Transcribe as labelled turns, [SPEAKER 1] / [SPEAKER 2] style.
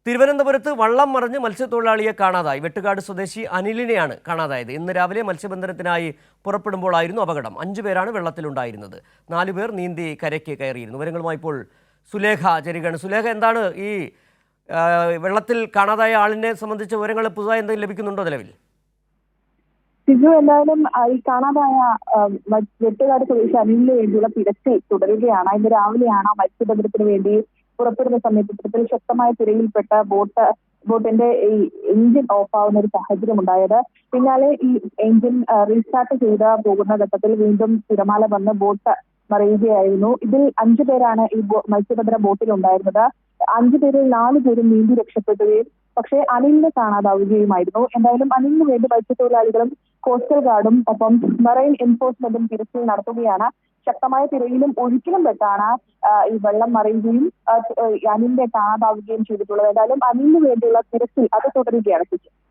[SPEAKER 1] തിരുവനന്തപുരത്ത് വള്ളം മറിഞ്ഞ് മത്സ്യത്തൊഴിലാളിയെ കാണാതായി. വെട്ടുകാട് സ്വദേശി അനിലിനെയാണ് കാണാതായത്. ഇന്ന് രാവിലെ മത്സ്യബന്ധനത്തിനായി പുറപ്പെടുമ്പോഴായിരുന്നു അപകടം. 5 പേരാണ് വെള്ളത്തിലുണ്ടായിരുന്നത്. 4 പേർ നീന്തി കരയ്ക്ക് കയറിയിരുന്നു. വിവരങ്ങളുമായി ഇപ്പോൾ സുലേഖ ചേരുകയാണ്. സുലേഖ, എന്താണ് ഈ വെള്ളത്തിൽ കാണാതായ ആളിനെ സംബന്ധിച്ച വിവരങ്ങൾ പുതുതായി എന്തെങ്കിലും ലഭിക്കുന്നുണ്ടോ നിലവിൽ?
[SPEAKER 2] സിജു, എന്തായാലും ഈ കാണാതായ വെട്ടുകാട് സ്വദേശി അനിലിന് വേണ്ടിയുള്ള തിരച്ചിൽ തുടരുകയാണ്. ഇന്ന് രാവിലെയാണ് മത്സ്യബന്ധനത്തിന് വേണ്ടി പുറപ്പെടുന്ന സമയത്ത് ഇത്തരത്തിൽ ശക്തമായ തിരയിൽപ്പെട്ട ബോട്ടിന്റെ ഈ എഞ്ചിൻ ഓഫ് ആവുന്ന ഒരു സാഹചര്യം ഉണ്ടായത്. പിന്നാലെ ഈ എഞ്ചിൻ റീസ്റ്റാർട്ട് ചെയ്ത് പോകുന്ന ഘട്ടത്തിൽ വീണ്ടും തിരമാല വന്ന് ബോട്ട് മറിയുകയായിരുന്നു. ഇതിൽ 5 പേരാണ് ഈ മത്സ്യബന്ധന ബോട്ടിൽ ഉണ്ടായിരുന്നത്. 5 പേരിൽ 4 പേരും നീന്തി രക്ഷപ്പെടുകയും പക്ഷേ അനിലിനെ കാണാതാവുകയുമായിരുന്നു. എന്തായാലും അനിലിന് വേണ്ടി മത്സ്യത്തൊഴിലാളികളും കോസ്റ്റൽ ഗാർഡും ഒപ്പം മറൈൻ എൻഫോഴ്സ്മെന്റും തിരച്ചിൽ നടത്തുകയാണ്. ശക്തമായ തിരയിലും ഒഴുക്കിലും പെട്ടാണ് ഈ വെള്ളം മറിയുകയും അനിലിനെ കാണാതാവുകയും ചെയ്തിട്ടുള്ളത്. എന്തായാലും അനിലിന് വേണ്ടിയുള്ള തിരച്ചിൽ അത് തുടരുകയാണ്.